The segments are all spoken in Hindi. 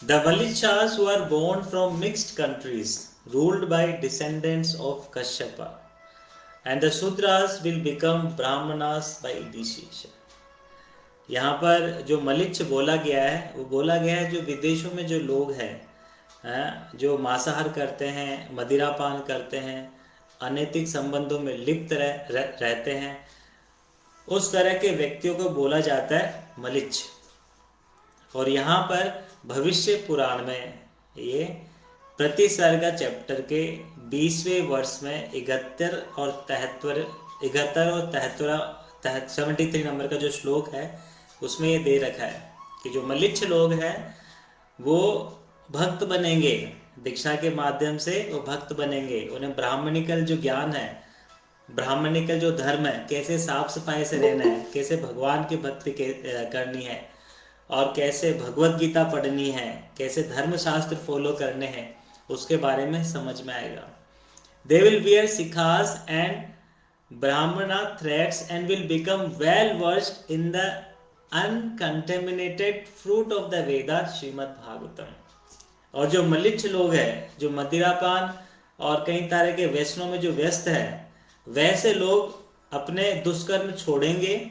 The Valishas were born from mixed countries, ruled by descendants of Kashyapa, and the Sudras will become Brahmanas by initiation. यहाँ पर जो मलिच्छ बोला गया है वो बोला गया है जो विदेशों में जो लोग हैं जो मांसाहार करते हैं, मदिरापान करते हैं, अनैतिक संबंधों में लिप्त रहते हैं, उस तरह के व्यक्तियों को बोला जाता है मलिच्छ। और यहाँ पर भविष्य पुराण में ये प्रतिसर्ग चैप्टर के 20वें वर्ष में 73 नंबर का जो श्लोक है उसमें ये दे रखा है कि जो मलिच्छ लोग हैं वो भक्त बनेंगे, दीक्षा के माध्यम से वो भक्त बनेंगे। उन्हें ब्राह्मणिकल जो ज्ञान है, ब्राह्मणिकल जो धर्म है, कैसे साफ सफाई से रहना है, कैसे भगवान की भक्ति करनी है, और कैसे भगवत गीता पढ़नी है, कैसे धर्म शास्त्र फॉलो करने हैं, उसके बारे में समझ में आएगा। They will wear shikhas and brahmana threads and will become well versed in the uncontaminated fruit of the Veda Shrimad Bhagavatam. और जो मलिच्छ लोग हैं, जो मदिरापान और कई तरह के व्यसनों में जो व्यस्त है, वैसे लोग अपने दुष्कर्म छोड़ेंगे,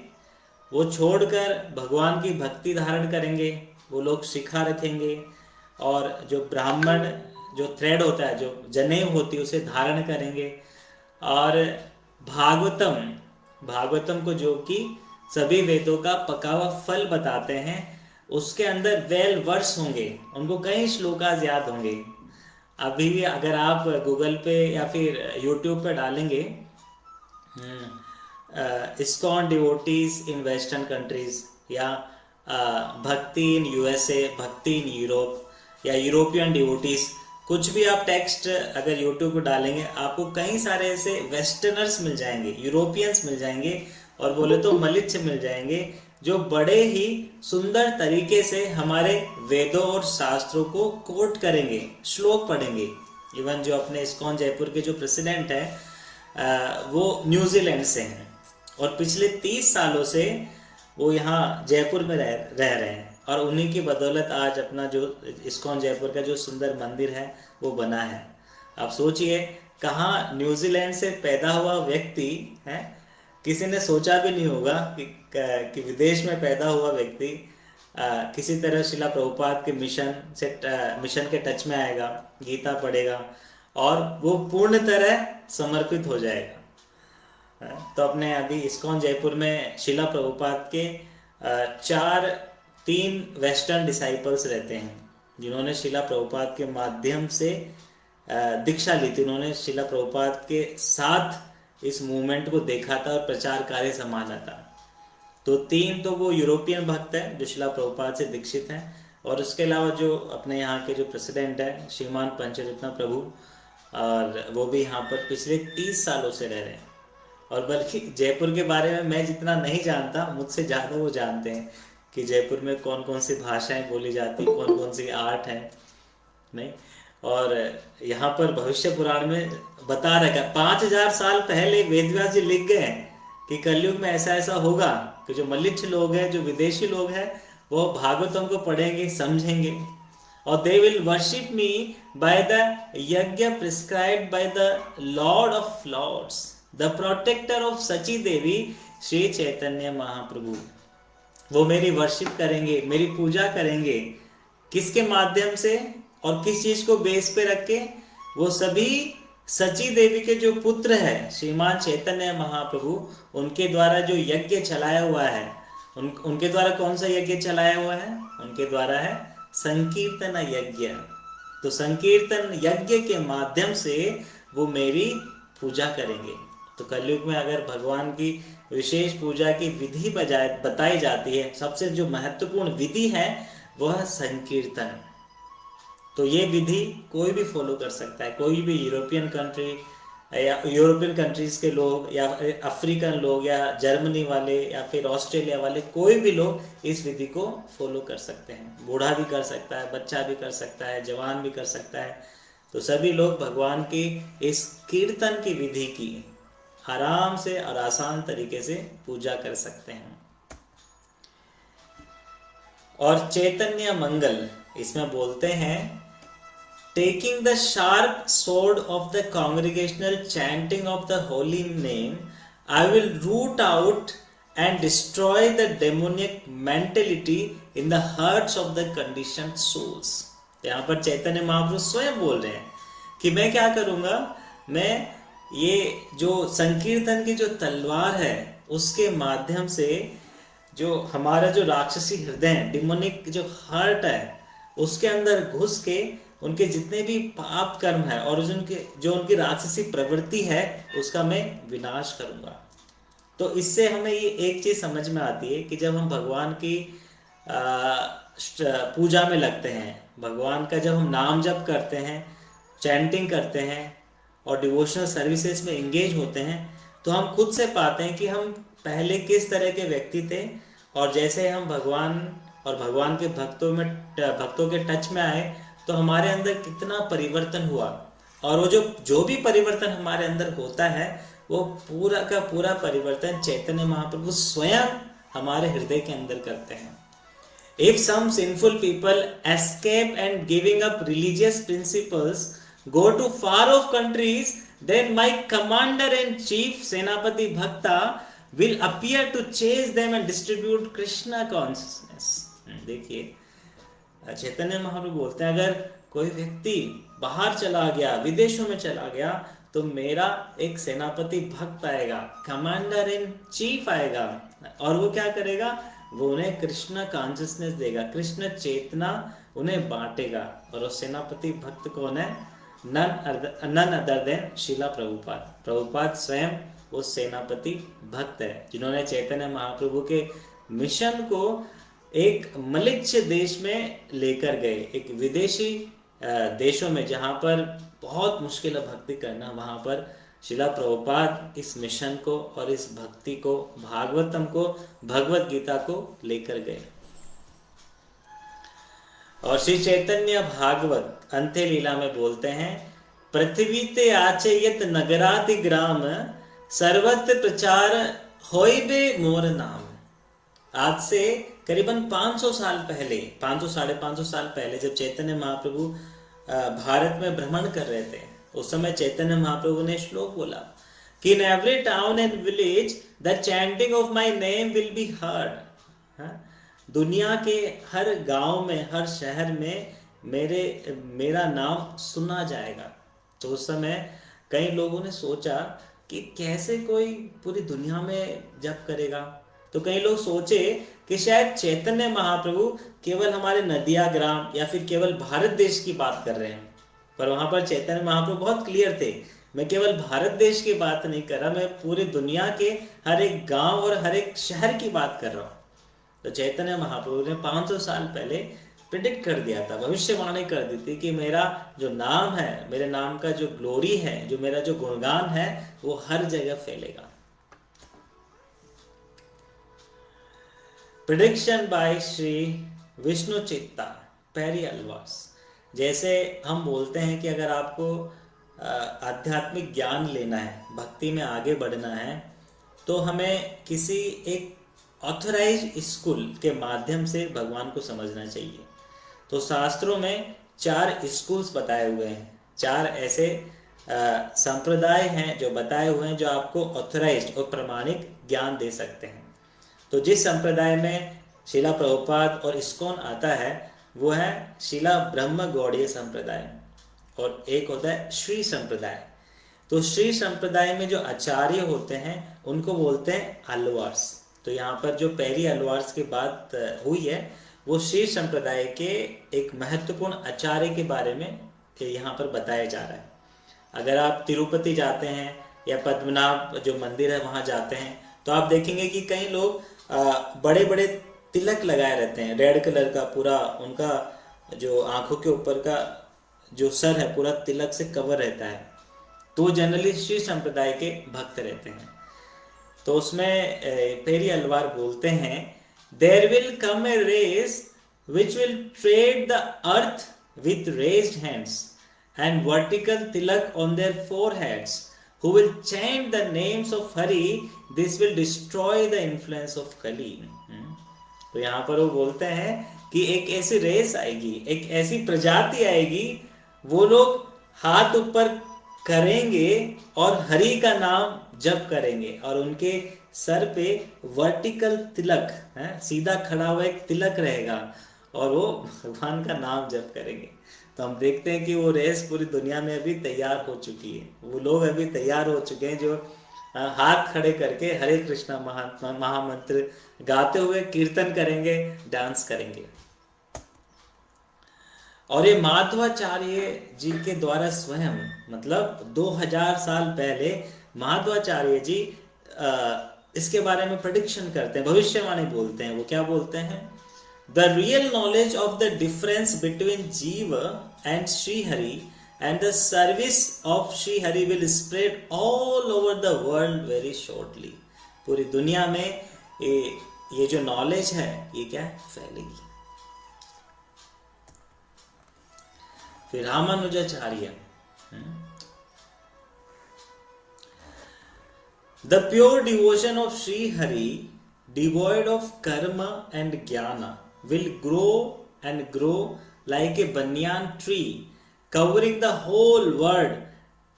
वो छोड़कर भगवान की भक्ति धारण करेंगे, वो लोग शिखा रखेंगे, और जो ब्राह्मण जो थ्रेड होता है, जो जनेऊ होती है, उसे धारण करेंगे। और भागवतम, भागवतम को जो कि सभी वेदों का पका हुआ फल बताते हैं, उसके अंदर वेल वर्स होंगे, उनको कई श्लोकास याद होंगे। अभी भी अगर आप गूगल पे या फिर यूट्यूब पे डालेंगे ISKCON devotees in western countries, या भक्ति इन यूएसए, भक्ति इन यूरोप, या यूरोपियन डिवोटीज, कुछ भी आप टेक्स्ट अगर यूट्यूब पर डालेंगे आपको कई सारे ऐसे वेस्टर्नर्स मिल जाएंगे, यूरोपियंस मिल जाएंगे, और बोले तो मलिच्छ मिल जाएंगे, जो बड़े ही सुंदर तरीके से हमारे वेदों और शास्त्रों को कोट करेंगे, श्लोक पढ़ेंगे। इवन जो अपने इस्कॉन जयपुर के जो प्रेसिडेंट हैं वो न्यूजीलैंड से हैं, और पिछले 30 सालों से वो यहाँ जयपुर में रह रहे हैं, और उन्हीं की बदौलत आज अपना जो इस्कॉन जयपुर का जो सुंदर मंदिर है वो बना है। आप सोचिए, कहाँ न्यूजीलैंड से पैदा हुआ व्यक्ति है, किसी ने सोचा भी नहीं होगा कि विदेश में पैदा हुआ व्यक्ति किसी तरह शिला प्रभुपाद के मिशन के टच में आएगा, गीता पढ़ेगा, और वो पूर्ण तरह समर्पित हो जाएगा। तो अपने अभी इस्कॉन जयपुर में शिला प्रभुपाद के तीन वेस्टर्न डिसाइपल्स रहते हैं, जिन्होंने शिला प्रभुपाद के माध्यम से दीक्षा ली थी। उन्होंने शिला प्रभुपाद के साथ इस मूवमेंट को देखा था और प्रचार कार्य संभाला था। तो तीन तो वो यूरोपियन भक्त हैं जो शिला प्रभुपाद से दीक्षित हैं, और उसके अलावा जो अपने यहाँ के जो प्रेसिडेंट हैं श्रीमान पंचरत्न प्रभु, और वो भी यहाँ पर पिछले 30 सालों से रह रहे हैं। और बल्कि जयपुर के बारे में मैं जितना नहीं जानता, मुझसे ज़्यादा वो जानते हैं कि जयपुर में कौन कौन सी भाषाएं बोली जाती, कौन कौन सी आर्ट है, नहीं। और यहाँ पर भविष्य पुराण में बता रखा, 5000 साल पहले वेदव्यास जी लिख गए हैं कि कलयुग में ऐसा ऐसा होगा कि जो मलिच्छ लोग हैं, जो विदेशी लोग हैं, वो भागवतम को पढ़ेंगे, समझेंगे, और they will worship me by the yajna prescribed by the lord of lords, the protector of Sachi Devi Shri Chaitanya Mahaprabhu. वो मेरी वर्शिप करेंगे, मेरी पूजा करेंगे, किसके माध्यम से और किस चीज को बेस पे रख के? वो सभी सची देवी के जो पुत्र है श्रीमान चैतन्य महाप्रभु, उनके द्वारा जो यज्ञ चलाया हुआ है, उनके द्वारा कौन सा यज्ञ चलाया हुआ है? उनके द्वारा है संकीर्तन यज्ञ। तो संकीर्तन यज्ञ के माध्यम से वो मेरी पूजा करेंगे। तो कलयुग में अगर भगवान की विशेष पूजा की विधि बताई जाती है, सबसे जो महत्वपूर्ण विधि है वह संकीर्तन। तो ये विधि कोई भी फॉलो कर सकता है, कोई भी यूरोपियन कंट्री या यूरोपियन कंट्रीज के लोग, या अफ्रीकन लोग, या जर्मनी वाले, या फिर ऑस्ट्रेलिया वाले, कोई भी लोग इस विधि को फॉलो कर सकते हैं। बूढ़ा भी कर सकता है, बच्चा भी कर सकता है, जवान भी कर सकता है। तो सभी लोग भगवान की इस कीर्तन की विधि की आराम से और आसान तरीके से पूजा कर सकते हैं। और चैतन्य मंगल इसमें बोलते हैं, taking the sharp sword of the congregational chanting of the holy name, I will root out and destroy the demonic mentality in the hearts of the conditioned souls. यहाँ पर चैतन्य महाप्रभु स्वयं बोल रहे हैं कि मैं क्या करूंगा, मैं ये जो संकीर्तन की जो तलवार है उसके माध्यम से जो हमारा जो राक्षसी हृदय है, डिमोनिक जो हार्ट है, उसके अंदर घुस के उनके जितने भी पाप कर्म है और जो उनकी राक्षसी प्रवृत्ति है उसका मैं विनाश करूंगा। तो इससे हमें ये एक चीज समझ में आती है कि जब हम भगवान की पूजा में लगते हैं, भगवान का जब हम नाम जप करते हैं, चैंटिंग करते हैं और डिवोशनल सर्विसेज में एंगेज होते हैं, तो हम खुद से पाते हैं कि हम पहले किस तरह के व्यक्ति थे और जैसे हम भगवान और भगवान के भक्तों के टच में आए तो हमारे अंदर कितना परिवर्तन हुआ। और वो जो भी परिवर्तन हमारे अंदर होता है वो पूरा का पूरा परिवर्तन चैतन्य महाप्रभु स्वयं हमारे हृदय के अंदर करते हैं। If some sinful people escape and giving up religious principles go to far off countries, then my commander in chief Senapati Bhakta will appear to chase them and distribute Krishna consciousness. देखिए चैतन्य महाप्रभु बोलते हैं, अगर कोई व्यक्ति बाहर चला गया, विदेशों में चला गया, तो मेरा एक सेनापति भक्त आएगा, कमांडर इन चीफ आएगा और वो क्या करेगा, वो उन्हें कृष्ण कॉन्शियसनेस देगा, कृष्ण चेतना उन्हें बांटेगा। और वो सेनापति भक्त कौन है? नन अदर देन शिला प्रभुपाद। प्रभुपाद स्वयं वो सेनापति भक्त है जिन्होंने चैतन्य महाप्रभु के मिशन को एक मलिच्छ देश में लेकर गए, एक विदेशी देशों में जहाँ पर बहुत मुश्किल है भक्ति करना, वहाँ पर शिला प्रभुपाद इस मिशन को और इस भक्ति को, भागवतम को, भगवत गीता को लेकर गए। और श्री चैतन्य भागवत अंत्य लीला में बोलते हैं, पृथ्वी ते आचयत नगराति ग्राम, सर्वत्र प्रचार होइबे मोर नाम। आज से करीबन 500 साल पहले, 500 साढ़े 500 साल पहले जब चैतन्य महाप्रभु भारत में भ्रमण कर रहे थे, उस समय चैतन्य महाप्रभु ने श्लोक बोला कि in every town and village the chanting of my name will be heard. दुनिया के हर गांव में, हर शहर में मेरा नाम सुना जाएगा। तो उस समय कई लोगों ने सोचा कि कैसे कोई पूरी दुनिया में जप करेगा। तो कई लोग सोचे कि शायद चैतन्य महाप्रभु केवल हमारे नदिया ग्राम या फिर केवल भारत देश की बात कर रहे हैं, पर वहां पर चैतन्य महाप्रभु बहुत क्लियर थे, मैं केवल भारत देश की बात नहीं कर रहा, मैं पूरी दुनिया के हर एक गांव और हर एक शहर की बात कर रहा हूँ। तो चैतन्य महाप्रभु ने 500 साल पहले प्रिडिक्ट कर दिया था, भविष्यवाणी कर दी थी कि मेरा जो नाम है, मेरे नाम का जो ग्लोरी है, जो मेरा जो गुणगान है, वो हर जगह फैलेगा। प्रिडिक्शन बाय श्री विष्णु चित्ता पेरी अलवास। जैसे हम बोलते हैं कि अगर आपको आध्यात्मिक ज्ञान लेना है, भक्ति में आगे बढ़ना है, तो हमें किसी एक ऑथराइज्ड स्कूल के माध्यम से भगवान को समझना चाहिए। तो शास्त्रों में 4 स्कूल्स बताए हुए हैं, 4 ऐसे संप्रदाय हैं जो बताए हुए हैं, जो आपको ऑथराइज्ड और प्रमाणिक ज्ञान दे सकते हैं। तो जिस संप्रदाय में शिला प्रभुपाद और इस्कॉन आता है वो है शिला ब्रह्म गौड़ीय संप्रदाय, और एक होता है श्री संप्रदाय। तो श्री संप्रदाय में जो आचार्य होते हैं उनको बोलते हैं अलवार्स। तो यहाँ पर जो पेरी अलवार्स की बात हुई है वो श्री संप्रदाय के एक महत्वपूर्ण आचार्य के बारे में यहाँ पर बताया जा रहा है। अगर आप तिरुपति जाते हैं या पद्मनाभ जो मंदिर है वहाँ जाते हैं तो आप देखेंगे कि कई लोग बड़े बड़े तिलक लगाए रहते हैं, रेड कलर का पूरा उनका जो आंखों के ऊपर का जो सर है पूरा तिलक से कवर रहता है। तो जनरली श्री संप्रदाय के भक्त रहते हैं। तो उसमें पेरी अलवार बोलते हैं, there will come a race which will tread the earth with raised hands and vertical tilak on their foreheads, who will chant the names of Hari, this will destroy the influence of Kali। तो यहाँ पर वो बोलते हैं कि एक ऐसी रेस आएगी, एक ऐसी प्रजाति आएगी, वो लोग हाथ ऊपर करेंगे और हरि का नाम जप करेंगे और उनके सर पे वर्टिकल तिलक है, सीधा खड़ा हुआ एक तिलक रहेगा और वो भगवान का नाम जप करेंगे। तो हम देखते हैं कि वो रेस पूरी दुनिया में अभी तैयार हो चुकी है, वो लोग अभी तैयार हो चुके हैं जो हाथ खड़े करके हरे कृष्णा महामंत्र गाते हुए कीर्तन करेंगे, डांस करेंगे। और ये माधवाचार्य जी के द्वारा स्वयं, मतलब 2000 साल पहले माधवाचार्य जी इसके बारे में प्रेडिक्शन करते हैं, भविष्यवाणी बोलते हैं। वो क्या बोलते हैं? The real knowledge of the difference between jiva and Shri Hari and the service of Shri Hari will spread all over the world very shortly. पूरी दुनिया में ये जो नॉलेज है ये क्या है? फैलेगी। फिर Ramanujacharya, the pure devotion of Shri Hari devoid of karma and jnana will grow and grow like a banyan tree covering the whole world,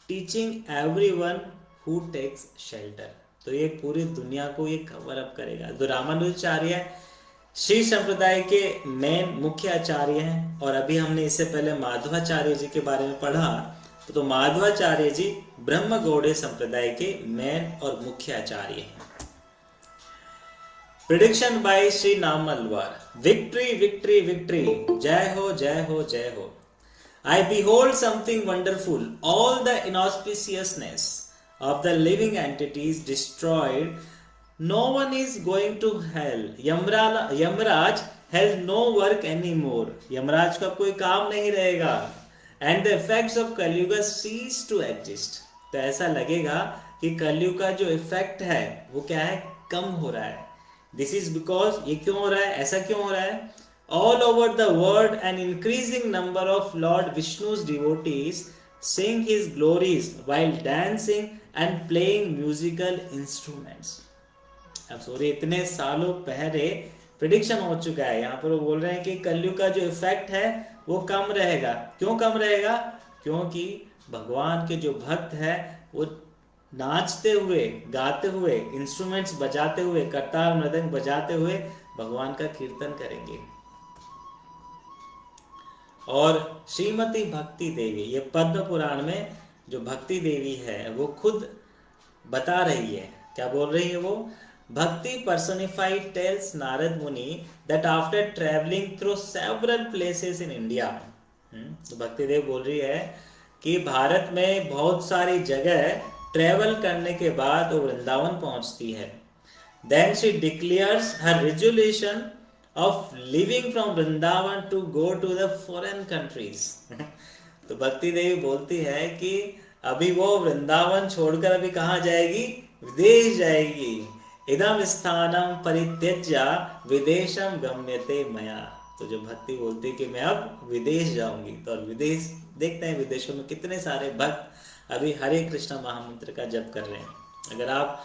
teaching everyone who takes shelter। तो ये पूरी दुनिया को ये कवर अप करेगा। तो रामानुजाचार्य श्री संप्रदाय के मेन मुख्य आचार्य हैं और अभी हमने इससे पहले माधवाचार्य जी के बारे में पढ़ा। तो माधवाचार्य जी ब्रह्म गौड़ीय संप्रदाय के मेन और मुख्य आचार्य हैं। Prediction by Shri Nammalvar, victory victory victory, जय हो जय हो जय हो। I behold something wonderful, all the inauspiciousness of the living entities destroyed, no one is going to hell, Yamraj has no work anymore, Yamraj का कोई काम नहीं रहेगा, and the effects of कलयुग cease to exist। तो ऐसा लगेगा कि कलयुग का जो इफेक्ट है वो क्या है? कम हो रहा है। This is because, ये क्यों हो रहा है? ऐसा क्यों हो रहा है? All over the world an increasing number of Lord Vishnu's devotees sing his glories while dancing and playing musical instruments। अब सॉरी, इतने सालों पहले प्रेडिक्शन हो चुका है, यहाँ पर वो बोल रहे हैं कि कलयुग का जो इफेक्ट है वो कम रहेगा। क्यों कम रहेगा? क्योंकि भगवान के जो भक्त है वो नाचते हुए, गाते हुए, इंस्ट्रूमेंट्स बजाते हुए, करताल मृदंग बजाते हुए भगवान का कीर्तन करेंगे। और श्रीमती भक्ति देवी, ये पद्म पुराण में जो भक्ति देवी है वो खुद बता रही है, क्या बोल रही है वो? भक्ति पर्सोनिफाइड टेल्स नारद मुनि that after travelling through several places in India. तो भक्ति देव बोल रही है कि भारत में बहुत सारी जगह ट्रेवल करने के बाद वो वृंदावन पहुंचती है। Then she declares her resolution of living from Vrindavan to go to the foreign countries. तो भक्ति देवी बोलती है कि अभी वो वृंदावन छोड़कर अभी कहाँ जाएगी? विदेश जाएगी। इदम स्थानम परित्यज्य विदेशम गम्यते मया। तो जो भक्ति बोलती है कि मैं अब विदेश जाऊंगी, तो विदेश देखते हैं विदेशों में कितने सारे भक्त अभी हरे कृष्ण महामंत्र का जप कर रहे हैं। अगर आप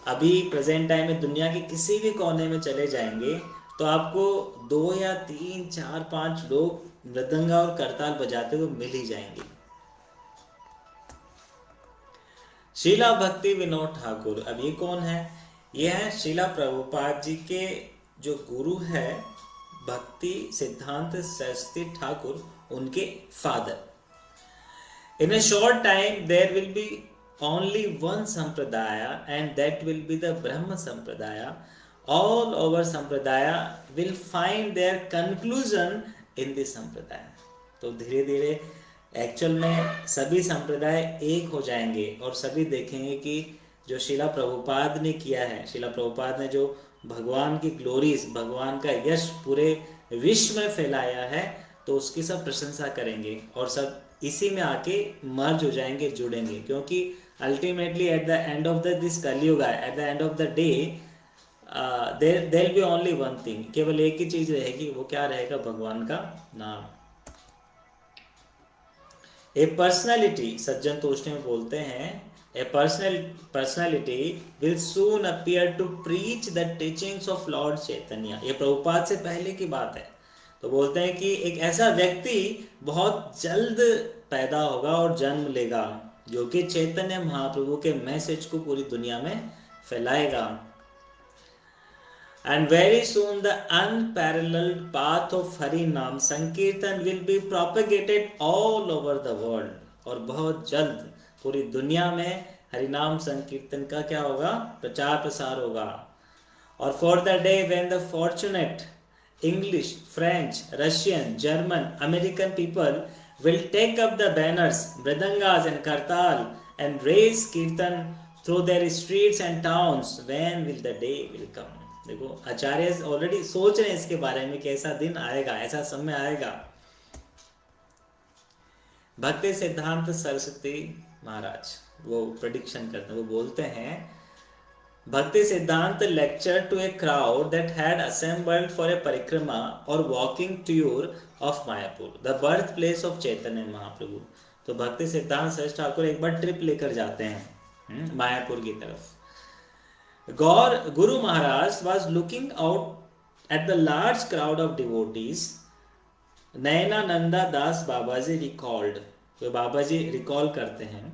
अभी प्रेजेंट टाइम में दुनिया के किसी भी कोने में चले जाएंगे तो आपको 2 या 3, 4, 5 लोग मृदंगा और करताल बजाते हुए मिल ही जाएंगे। शीला भक्ति विनोद ठाकुर, अब ये कौन है? ये है शीला प्रभुपाद जी के जो गुरु है भक्ति सिद्धांत सरस्वती ठाकुर, उनके father. In a short time there will be only one sampradaya and that will be the Brahma Sampradaya. All over sampradaya will find their conclusion in this sampradaya। तो धीरे धीरे एक्चुअल में सभी संप्रदाय एक हो जाएंगे और सभी देखेंगे कि जो शिला प्रभुपाद ने किया है, शिला प्रभुपाद ने जो भगवान की ग्लोरीज, भगवान का यश पूरे विश्व में फैलाया है, तो उसकी सब प्रशंसा करेंगे और सब इसी में आके मर्ज हो जाएंगे, जुड़ेंगे। क्योंकि ultimately at the end of this Kaliyuga, at the end of the day there will be only one thing, केवल एक ही चीज रहेगी, वो क्या रहेगा? भगवान का नाम। ए पर्सनैलिटी, सज्जन तोषणी में बोलते हैं, a personality will soon appear to preach the teachings of lord Chaitanya. ये प्रभुपाद से पहले की बात है। तो बोलते हैं कि एक ऐसा व्यक्ति बहुत जल्द पैदा होगा और जन्म लेगा जो कि चैतन्य महाप्रभु के मैसेज को पूरी दुनिया में फैलाएगा। And very soon the unparalleled path of Hari Nam Sankirtan will be propagated all over the world। और बहुत जल्द पूरी दुनिया में हरिनाम संकीर्तन का क्या होगा, प्रचार प्रसार होगा। और for the day when the fortunate English, French, Russian, German, American people will take up the banners, mridangas and kartal and raise kirtan through their streets and towns, when will the day will come। देखो आचार्य ऑलरेडी सोच रहे हैं इसके बारे में कि ऐसा दिन आएगा, ऐसा समय आएगा। भक्ति सिद्धांत सरस्वती महाराज वो प्रेडिक्शन करते हैं, वो बोलते हैं Bhakti Siddhanta lectured to a crowd that had assembled for a parikrama or walking tour of Mayapur, the birthplace of Chaitanya Mahaprabhu। तो भक्ति सिद्धांत सरस्वती ठाकुर एक बार ट्रिप लेकर जाते हैं मायापुर की तरफ। Guru Maharaj was looking out at the large crowd of devotees। Nayanananda Das Babaji recalled, तो बाबाजी रिकॉल करते हैं।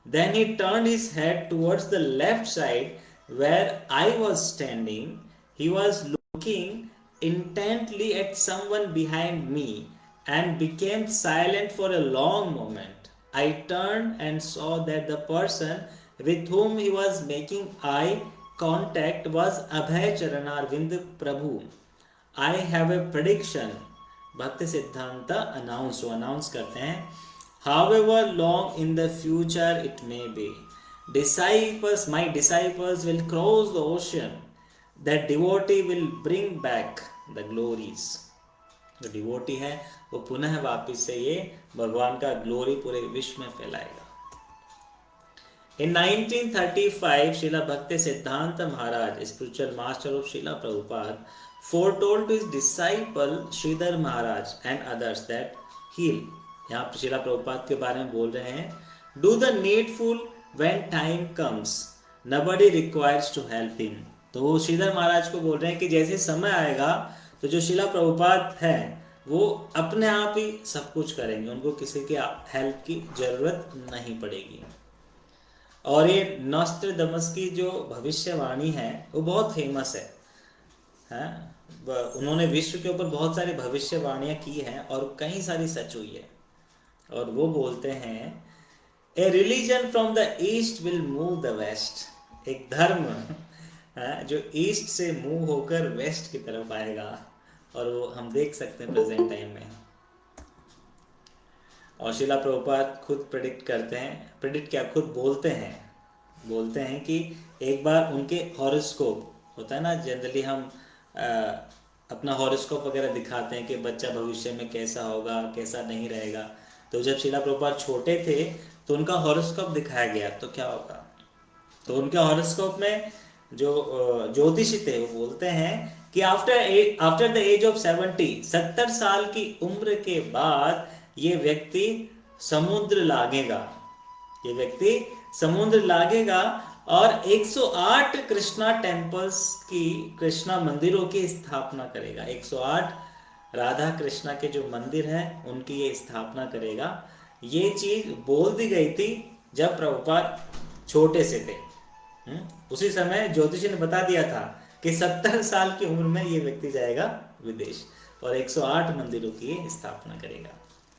Then he turned his head towards the left side where I was standing। He was looking intently at someone behind me and became silent for a long moment। I turned and saw that the person with whom he was making eye contact was Abhay Charanarvind Prabhu। I have a prediction। भक्ति सिद्धांत अनाउंस करते हैं, however long in the future it may be, my disciples will cross the ocean, that devotee will bring back the glories। जो डिवोटी है वो पुनः वापिस से ये भगवान का ग्लोरी पूरे विश्व में फैलाएगा। In 1935 शिला भक्ति सिद्धांत महाराज, spiritual master of Shila Prabhupada, foretold to his disciple Shridhar Maharaj and others that he'll, यहाँ पर शिला प्रभुपाद के बारे में बोल रहे हैं, do the needful when time comes, nobody requires to help him। तो वो श्रीधर महाराज को बोल रहे हैं कि जैसे समय आएगा तो जो शिला प्रभुपाद है वो अपने आप ही सब कुछ करेंगे, उनको किसी के हेल्प की जरूरत नहीं पड़ेगी। और ये नॉस्ट्रेडमस की जो भविष्यवाणी है वो बहुत फेमस है, उन्होंने विश्व के ऊपर बहुत सारी भविष्यवाणियां की हैं और कई सारी सच हुई है। और वो बोलते हैं, A religion from the east will move the west। एक धर्म जो ईस्ट से मूव होकर वेस्ट की तरफ आएगा, और वो हम देख सकते हैं प्रेजेंट टाइम में। और शिला प्रभुपाद खुद प्रेडिक्ट करते हैं, प्रेडिक्ट क्या, खुद बोलते हैं कि एक बार उनके हॉरोस्कोप होता है ना, जनरली हम अपना हॉरोस्कोप वगैरह दिखाते हैं कि बच्चा भविष्य में कैसा होगा, कैसा नहीं रहेगा। तो जब शिला प्रभुपाद छोटे थे तो उनका हॉरोस्कोप दिखाया गया, तो क्या होगा। तो उनके हॉरोस्कोप में जो ज्योतिषी थे वो बोलते हैं कि आफ्टर द एज ऑफ 70 साल की उम्र के बाद ये व्यक्ति समुद्र लागेगा और 108 कृष्णा टेम्पल्स की, कृष्णा मंदिरों की स्थापना करेगा। 108 राधा कृष्णा के जो मंदिर हैं उनकी ये स्थापना करेगा। ये चीज बोल दी गई थी जब प्रभुपाद छोटे से थे। उसी समय ज्योतिषी ने बता दिया था कि 70 साल की उम्र में ये व्यक्ति जाएगा विदेश और 108 मंदिरों की स्थापना करेगा।